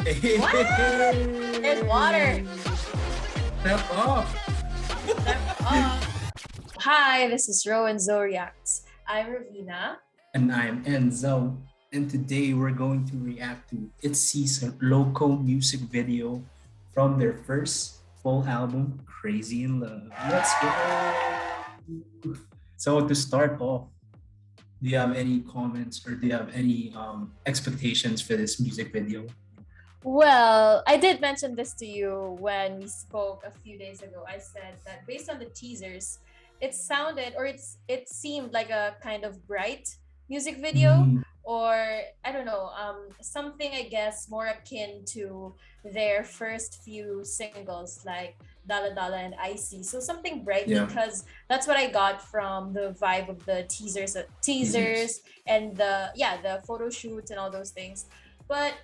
What? There's water. Step off. Step up. Hi, this is Ro&Zo Reacts. I'm Ravina. And I'm Enzo. And today we're going to react to Itzy's local music video from their first full album, Crazy in Love. Let's go! So to start off, do you have any comments or do you have any expectations for this music video? Well, I did mention this to you when we spoke a few days ago. I said that based on the teasers, it sounded or it seemed like a kind of bright music video, or I don't know, something I guess more akin to their first few singles like Dala Dala and Icy. So something bright, because that's what I got from the vibe of the teasers and the photo shoots and all those things. But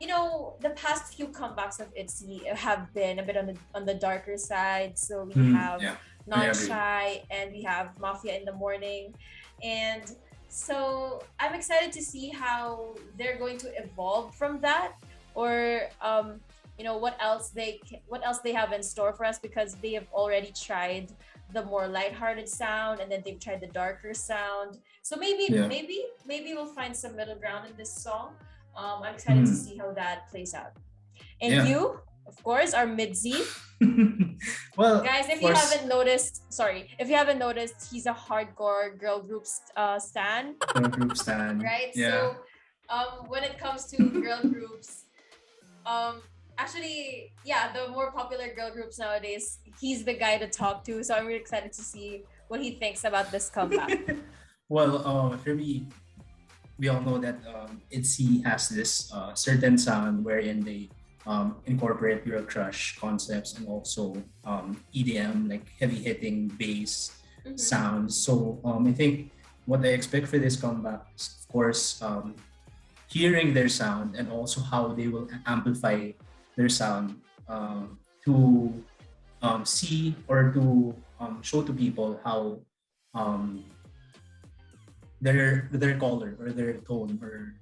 you know, the past few comebacks of Itzy have been a bit on the darker side. So we have Not Shy and we have Mafia in the Morning, and so I'm excited to see how they're going to evolve from that, or you know, what else they have in store for us, because they have already tried the more lighthearted sound and then they've tried the darker sound. So maybe we'll find some middle ground in this song. I'm excited to see how that plays out. And you, of course, are MIDZY. Well, guys, if you haven't noticed, he's a hardcore girl group stan. Girl group stan, right? Yeah. So, when it comes to girl groups, actually, the more popular girl groups nowadays, he's the guy to talk to. So I'm really excited to see what he thinks about this comeback. Well, for me, we all know that Itzy has this certain sound wherein they incorporate girl crush concepts and also EDM, like heavy hitting bass sounds. So I think what I expect for this comeback is, of course, hearing their sound and also how they will amplify their sound to see or to show to people how their color or their tone or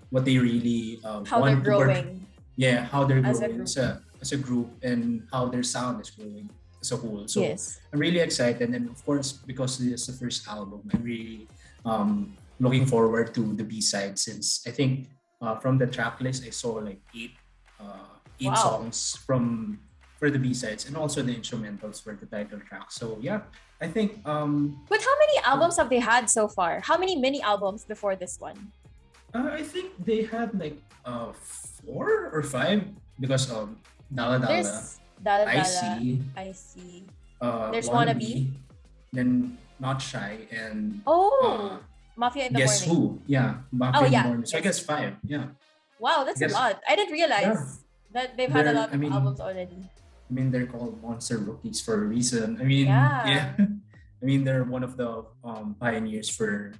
what they really how want they're growing. How they're as growing as a group and how their sound is growing as a whole. So I'm really excited, and of course, because this is the first album, I'm really looking forward to the B-side, since I think from the track list I saw like eight songs for the B-sides and also the instrumentals for the title track. So I think but how many albums have they had so far? How many mini albums before this one? I think they had like 4 or 5, because Dala Dala, there's Dala Dala, I see. There's Wannabe, then Not Shy, and Mafia in the Guess Morning. Who? Mafia in the Morning. So I guess 5. Wow, that's a lot. I didn't realize that they've had a lot of albums already. I mean, they're called monster rookies for a reason. I mean, I mean, they're one of the pioneers for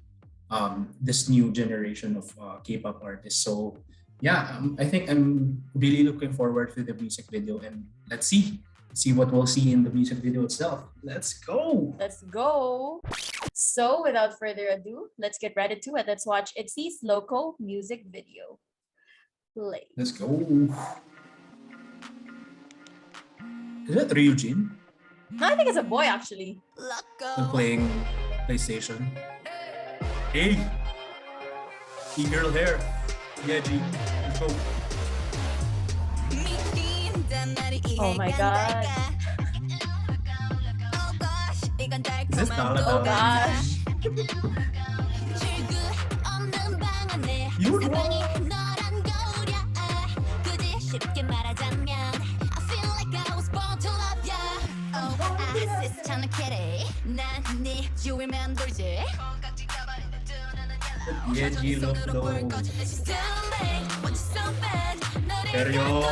this new generation of K-pop artists. So I think I'm really looking forward to the music video, and let's see what we'll see in the music video itself. Let's go. So without further ado, let's get right into it. Let's watch Itzy's local music video. Play. Let's go. Is that Ryujin? No, I think it's a boy actually. I'm playing PlayStation. Hey! E-girl hair. Yeah, G. Let's go. Oh my god. Is this Dala Dala? Oh gosh. You Yeah, G, love. Carry on.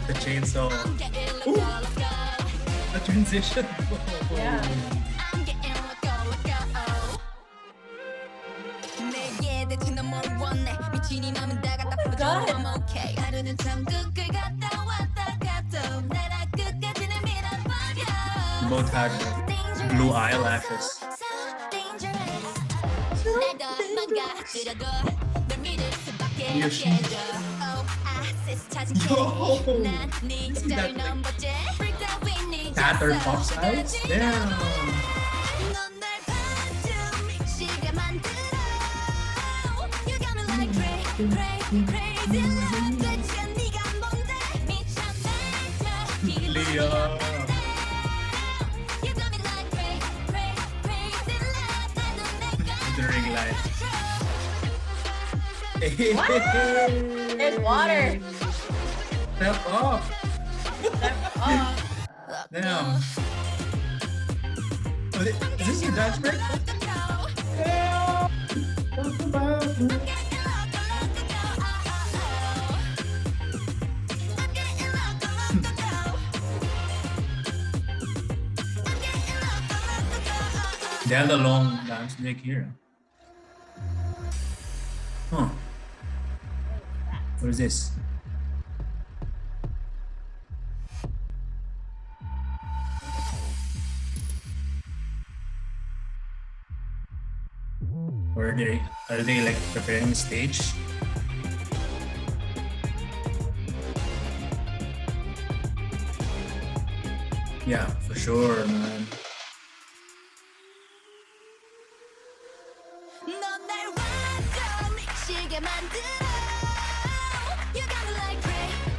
The chainsaw. Ooh. The transition. Yeah. I'm getting loco, loco. 내게 대체 넌 뭘 원해? 미친이 맘은 다 갖다 풀어줘. I'm okay. 하루는 천국을 갔다 왔다 갔다. 나라 끝까지는 밀어버려. Both had blue eyelashes. So dangerous. 내가 망가뜨려도 널 믿을 수밖에 Yes. 없게 해줘. Oh, access 찾은 Yo. 난네 진짜를 넘봤지. Freak that we need. Pattern pop size? Damn. 넌날 봐도 미치게 만들어. You got me like crazy love. 대체 네가 뭔데? 미쳤네. Leah. You got me like crazy love. 나도 내가 The ring light. There's water. Step off. Damn. Is this your dance break? They had a long dance break here. Huh. What is this? Or are they like preparing the stage? Yeah, for sure, man. 넌날 완전 미치게 만들어. You got me like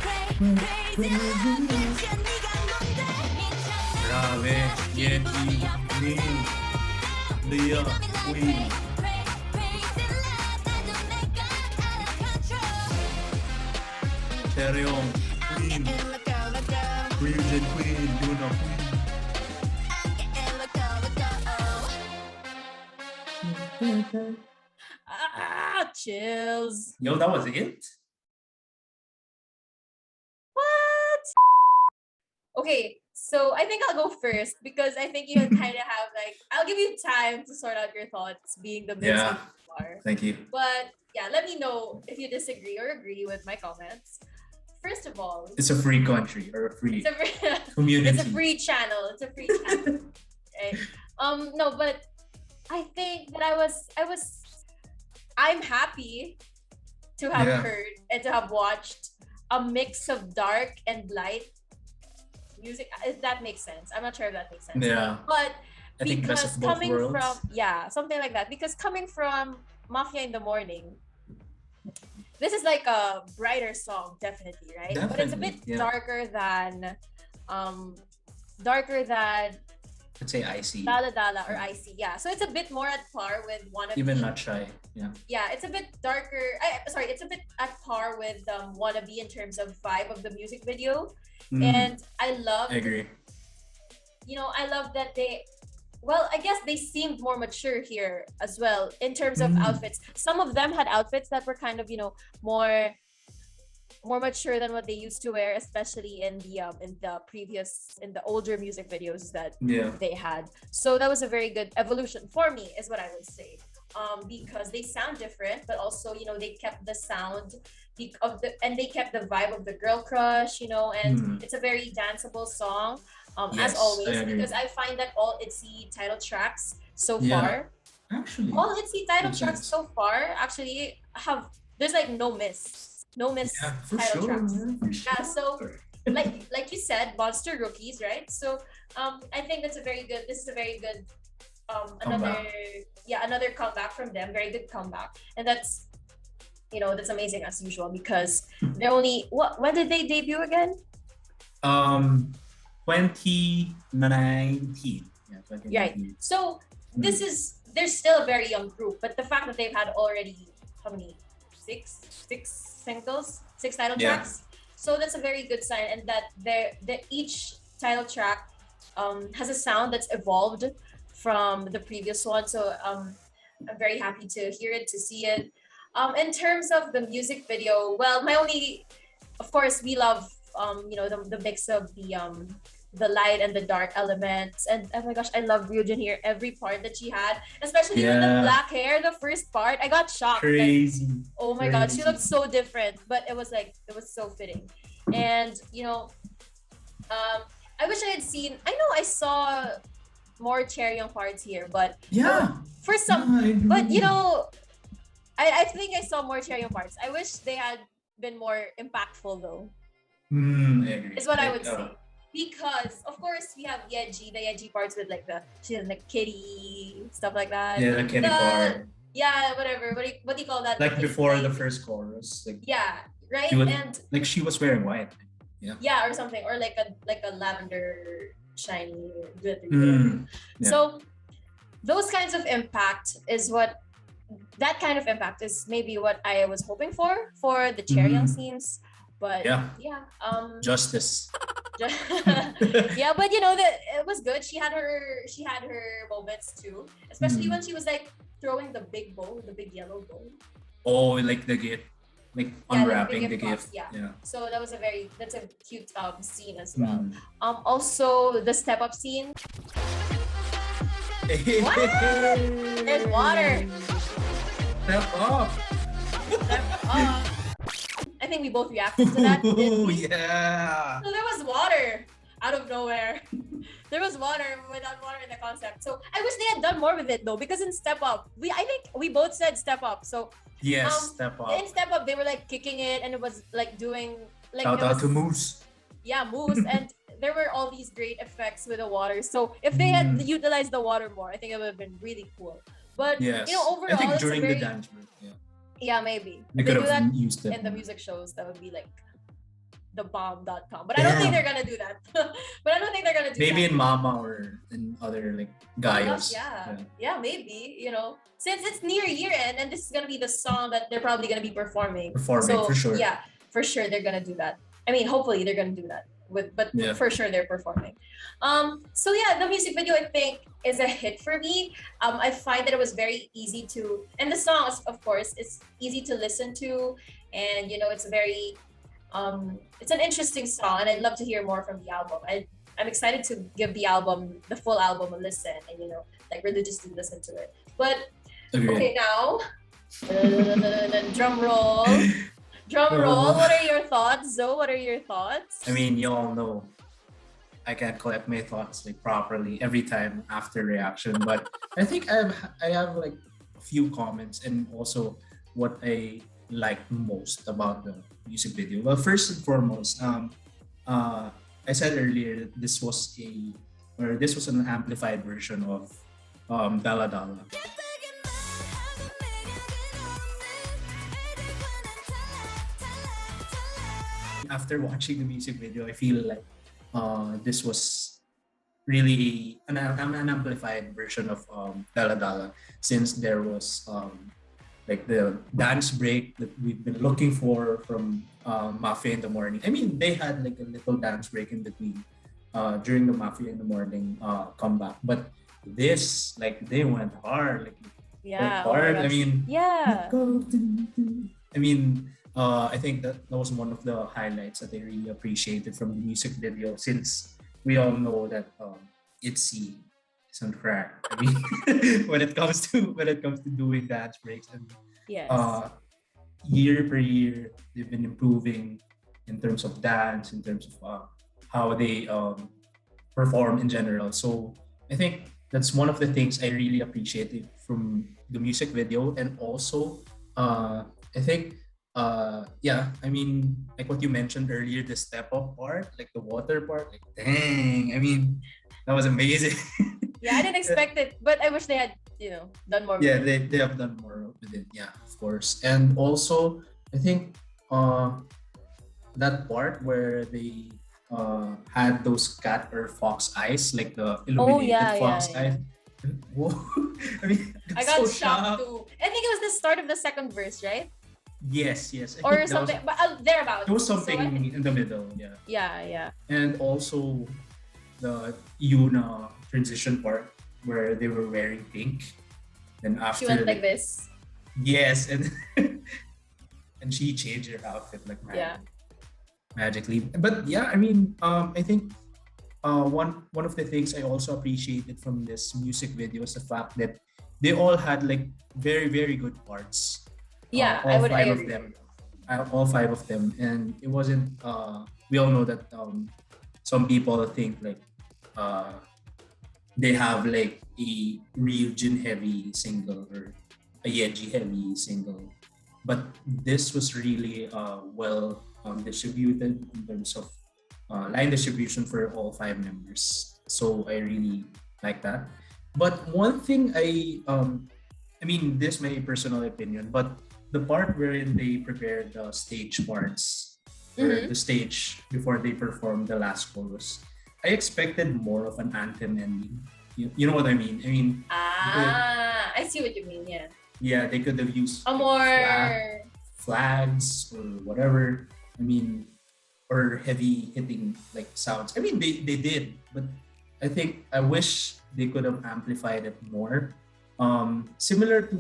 crazy love. 대체 네가 뭔데? 미쳤네. Grabe, Yeti, Ning, Leah, Queen. Crazy love. 나도 내가 out of control. Cheryong, Queen, Getting loco, loco. Crimson Queen, Luna Queen. I'm getting loco, loco. Chills. Yo, that was it? What? Okay, so I think I'll go first because I think you kind of have like, I'll give you time to sort out your thoughts being the mix Yeah. of far. Thank you. But yeah, let me know if you disagree or agree with my comments. First of all, It's a free country or a free it's a free, community. it's a free channel. It's a free channel. Right? No, but I think that I'm happy to have Yeah. heard and to have watched a mix of dark and light music. If that makes sense. I'm not sure if that makes sense. Yeah, But I think best because of both coming worlds. from, yeah, something like that. Because coming from Mafia in the Morning, this is like a brighter song, definitely, right? But it's a bit Definitely, yeah. darker than Let's say Icy. Dala Dala or Icy. Yeah. So it's a bit more at par with Wannabe. Even Not Shy. Yeah. Yeah, it's a bit darker. It's a bit at par with Wannabe in terms of vibe of the music video. And I love, I agree. I love that I guess they seemed more mature here as well in terms of outfits. Some of them had outfits that were kind of, more mature than what they used to wear, especially in the older music videos that Yeah. they had. So that was a very good evolution for me, is what I would say. Because they sound different, but also, they kept the sound and they kept the vibe of the girl crush, and it's a very danceable song, Yes, as always, I agree. because I find that all Itzy title tracks so Yeah. far, Actually. all Itzy title Makes tracks sense. so far actually there's like no miss Yeah, for title sure. tracks. Man, for Yeah, so sure. like you said, monster rookies, right? So I think this is a very good another comeback from them, very good comeback. And that's that's amazing as usual, because they're only when did they debut again? 2019. Yeah, 2019. Right. So they're still a very young group, but the fact that they've had already how many six singles, 6 title Yeah. tracks, so that's a very good sign, and that each title track has a sound that's evolved from the previous one. So I'm very happy to hear it, to see it. In terms of the music video, well, of course, we love the mix of the the light and the dark elements. And oh my gosh, I love Ryujin here. Every part that she had, especially with the black hair, the first part, I got shocked. Crazy. Like, oh my god, she looked so different, but it was so fitting. And I wish I had seen. I know I saw more Chaeryeong parts here, but for some, but I think I saw more Chaeryeong parts. I wish they had been more impactful though. Is what I would say. Because of course we have the Yeji parts with she has kitty stuff like that. Yeah, the kitty part. Yeah, whatever. What do you call that? Like before the first chorus. Right. And she was wearing white. Yeah, or something, or like a lavender shiny glittery. So those kinds of impact is that kind of impact is maybe what I was hoping for the Chaeryeong scenes. But justice. Yeah, but it was good. She had her moments too, especially when she was throwing the big bow, the big yellow bow. Oh, like the gift, unwrapping the gift. Yeah. So that's a cute scene as well. Also the step up scene. What? There's water. Step up. Step up. I think we both reacted to that. Oh yeah. So there was water out of nowhere. There was water without water in the concept. So I wish they had done more with it though, because in Step Up, I think we both said Step Up. So yes, Step Up. In Step Up, they were kicking it, and it was doing shout out to Moose. Yeah, Moose, and there were all these great effects with the water. So if they had utilized the water more, I think it would have been really cool. But overall, I think during the dance break, yeah, maybe. They could have used it in the music shows. That would be thebomb.com. But I don't think they're gonna do that. Maybe in Mama or in other Gayos. Yeah, maybe. Since it's near year end and this is gonna be the song that they're probably gonna be performing. So, for sure. Yeah, for sure they're gonna do that. I mean, hopefully they're gonna do that. But for sure they're performing. So yeah, the music video I think is a hit for me. I find that it was very easy to, and the song of course is easy to listen to, and it's very it's an interesting song, and I'd love to hear more from the album. I'm excited to give the full album a listen, and religiously listen to it. But okay, now drum roll. Drum roll. What are your thoughts, Zo? What are your thoughts? I mean, you all know I can't collect my thoughts properly every time after reaction, but I think I have a few comments and also what I like most about the music video. Well, first and foremost, I said earlier that this was an amplified version of Dala Dala. After watching the music video, I feel like this was really an amplified version of Dala Dala, since there was the dance break that we've been looking for from Mafia in the Morning. I mean, they had a little dance break in between during the Mafia in the Morning comeback, but this they went hard. Hard. I mean, I think that was one of the highlights that I really appreciated from the music video, since we all know that Itzy is on crack. I mean, when it comes to doing dance breaks, and year per year they've been improving in terms of dance, in terms of how they perform in general. So I think that's one of the things I really appreciated from the music video, and also I think. I mean, what you mentioned earlier, the step up part, the water part, dang, I mean, that was amazing. Yeah, I didn't expect it, but I wish they had, done more. Yeah, they have done more with it. Yeah, of course. And also, I think that part where they had those cat or fox eyes, the illuminated fox eyes. Whoa. I mean, I got so shocked too. I think it was the start of the second verse, right? Yes. Or something, but thereabouts. There was something in the middle, yeah. Yeah. And also the Yuna transition part where they were wearing pink. Then after she went like this. Yes, and and she changed her outfit magically. But yeah, I mean, I think one of the things I also appreciated from this music video is the fact that they all had like very very good parts. Yeah, All I five of agree. them, all five of them, and it wasn't. We all know that some people think like uh, they have like a Ryujin heavy single or a Yeji heavy single, but this was really well distributed in terms of line distribution for all five members. So I really like that. But one thing I mean, this my personal opinion, but the part wherein they prepare the stage parts or Mm-hmm. the stage before they perform the last chorus, I expected more of an anthem ending. You know what I mean? I mean, I see what you mean. Yeah, yeah, they could have used a like, more flags or whatever. I mean, or heavy hitting like sounds. I mean, they did, but I think I wish they could have amplified it more. Similar to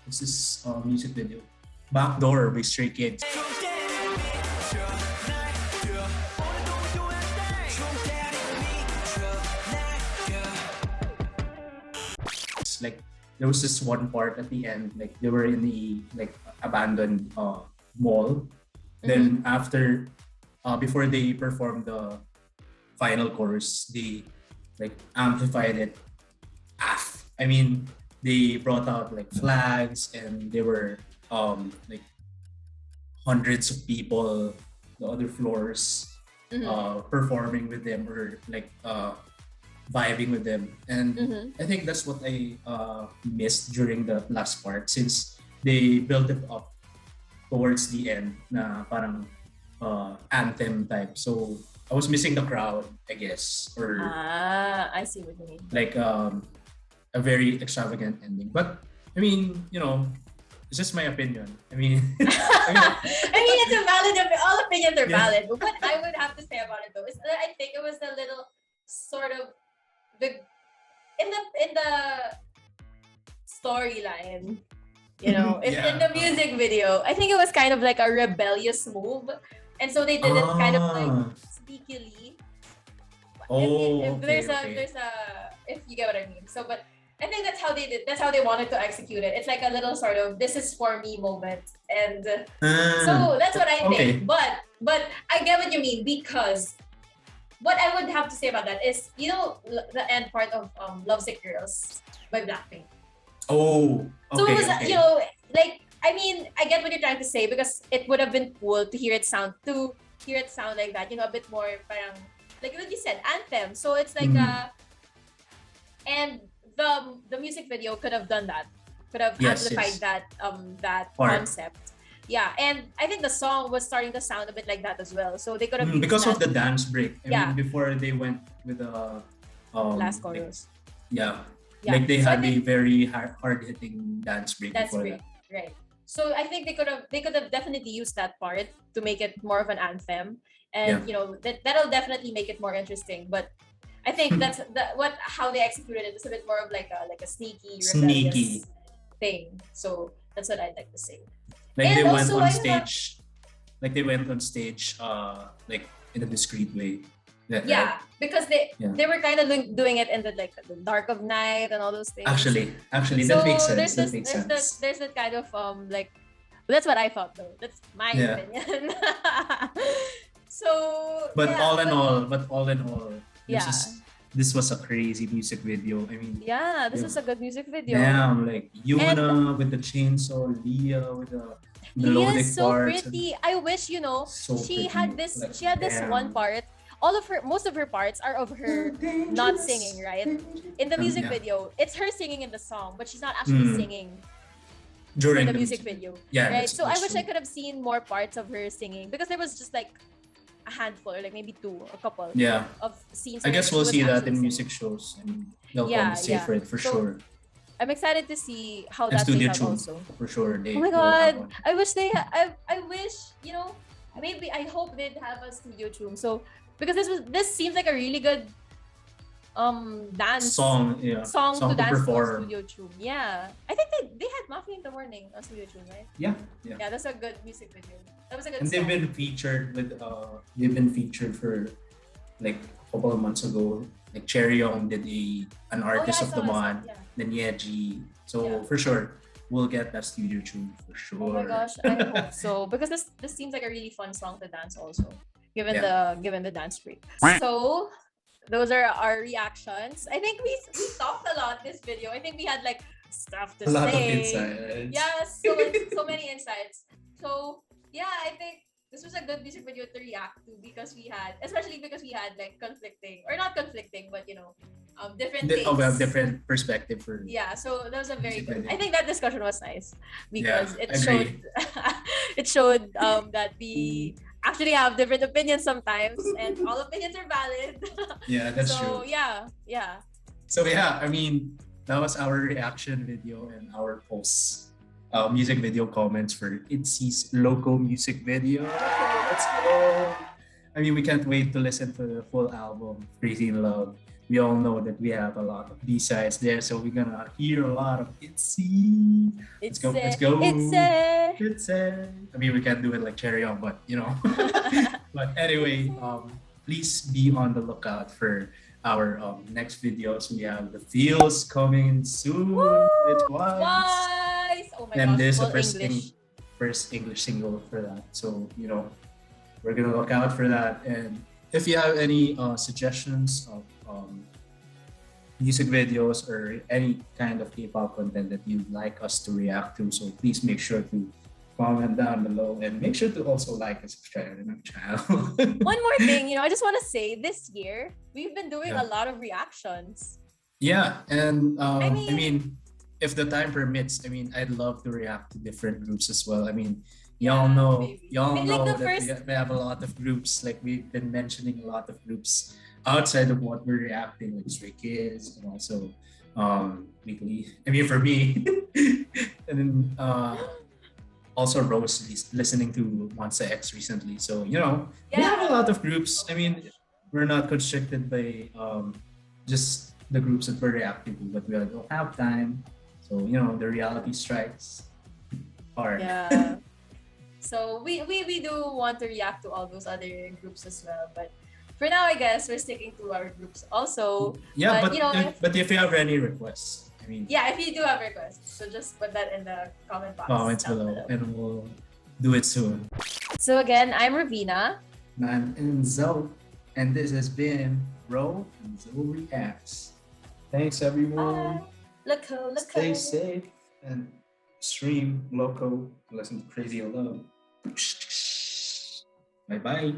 what's this music video, Backdoor by Stray Kids. It's like there was this one part at the end, like they were in the like abandoned mall. Then after, before they performed the final chorus, they like amplified it. I mean, they brought out like flags, and there were like hundreds of people, the other floors, performing with them or like vibing with them. And I think that's what I missed during the last part, since they built it up towards the end na parang anthem type. So I was missing the crowd, I guess, or I see what you mean. like a very extravagant ending. But I mean, you know, it's just my opinion. I mean, I mean, it's a valid. All opinions are Yeah. valid. But what I would have to say about it though is that I think it was a little sort of the in the storyline. You know, in the music video, I think it was kind of like a rebellious move, and so they did it kind of like sneakily. If there's a if you get what I mean. So, but I think that's how they did. That's how they wanted to execute it. It's like a little sort of "this is for me" moment, and so that's what I think. But I get what you mean, because what I would have to say about that is, you know, the end part of "Lovesick Girls" by Blackpink. Oh, okay, So it was, okay. you know, like, I mean, I get what you're trying to say, because it would have been cool to hear it sound like that, you know, a bit more parang, like what you said, anthem. So it's like and the music video could have done that, could have amplified that Part. concept. Yeah, and I think the song was starting to sound a bit like that as well. So they could have used because of that the dance break. I Yeah. mean, before they went with the last like, chorus. yeah, Yeah. like they So I had a think very hard hitting dance break that's before great, that. right? So I think they could have definitely used that part to make it more of an anthem, and Yeah. you know that'll definitely make it more interesting. But I think that's how they executed it is a bit more of like a sneaky, rebellious thing. So that's what I'd like to say. Like And they went also, on I thought- stage, like they went on stage, like in a discreet way. Yeah, because they Yeah. they were kind of doing it in the like the dark of night and all those things. Actually, So that makes sense. there's That this makes there's sense. there's that kind of like, that's what I thought though. That's my Yeah. opinion. So But yeah, all in all, Yeah. this was a crazy music video. I mean, yeah, this Yeah. was a good music video. damn, like Yuna with the chainsaw, Leah with the Leah melodic is so parts. pretty. I wish, you know, So she pretty. had this Like, she had this damn. one part. Most of her parts are of her not singing, right? In the music Yeah. video, it's her singing in the song, but she's not actually Mm. singing during in the music video. Yeah, Right? that's- So I that's wish I true. could have seen more parts of her singing, because there was just like a handful, or like maybe a couple Yeah, of scenes. I where guess she we'll was see that actually in singing. music shows, and they'll Yeah, compensate yeah. for it for So, sure. I'm excited to see how And that studio plays out tune also. for sure. Oh my they'll have god! one. I wish I wish, you know, maybe I hope they'd have a studio tune. So because this seems like a really good dance Song to dance to a perform. studio tune. Yeah, I think they had Mafia in the Morning on studio tune, right? Yeah. Yeah, that's a good music video. That was a good And they've song. been featured with they've been featured for like couple of months ago, like Cherry Young did an artist I of saw the this one, month, yeah. then Yeji. So Yeah. for sure, we'll get that studio tune for sure. Oh my gosh, I hope so, because this seems like a really fun song to dance also, given Yeah. the dance break. So those are our reactions. I think we talked a lot this video. I think we had like stuff to A lot of say. insights. Yes, so many insights. So yeah, I think this was a good music video to react to, because especially because we had like conflicting, or not conflicting, but different takes. Well, different perspective for Yeah, so that was a very music good. video. I think that discussion was nice, because Yeah, it agree. showed it showed that we actually have different opinions sometimes, and all opinions are valid. Yeah, that's so true. yeah. So yeah, I mean, that was our reaction video and our posts, music video comments for Itzy's local music video. Let's go! I mean, we can't wait to listen to the full album, Crazy in Love. We all know that we have a lot of B-sides there, so we're gonna hear a lot of Itzy. Let's go! Let's go! Itzy. I mean, we can't do it like Cherry On, but you know. But anyway, please be on the lookout for our next videos. We have the feels coming soon. It's Twice. Oh my and gosh, this is the full first English single for that. So you know, we're gonna look out for that. And if you have any suggestions of music videos or any kind of K-pop content that you'd like us to react to, so please make sure to comment down below, and make sure to also like and subscribe to my channel. One more thing, I just want to say, this year we've been doing Yeah. a lot of reactions. Yeah, and I I mean- mean, if the time permits, I mean, I'd love to react to different groups as well. I mean, y'all know maybe. I mean, like know the that first- we have a lot of groups. Like we've been mentioning a lot of groups outside of what we're reacting, like Stray Kids and also Weekly. I mean, for me, and then also Rose listening to Monsta X recently. So you know, we have a lot of groups. I mean, we're not constricted by just the groups that we're reacting to, but we don't have time. So you know, the reality strikes hard. Yeah. So we do want to react to all those other groups as well, but for now, I guess we're sticking to our groups also. Yeah, But, but if you have any requests, I mean, Yeah, if you do have requests, so just put that in the comment box. comments down below, and we'll do it soon. So again, I'm Ravina. I'm Zoe, and this has been Ro&Zo Reacts. Thanks everyone. Bye. Loco, loco. Stay safe and stream Loco. Listen to Crazy Love. Bye bye.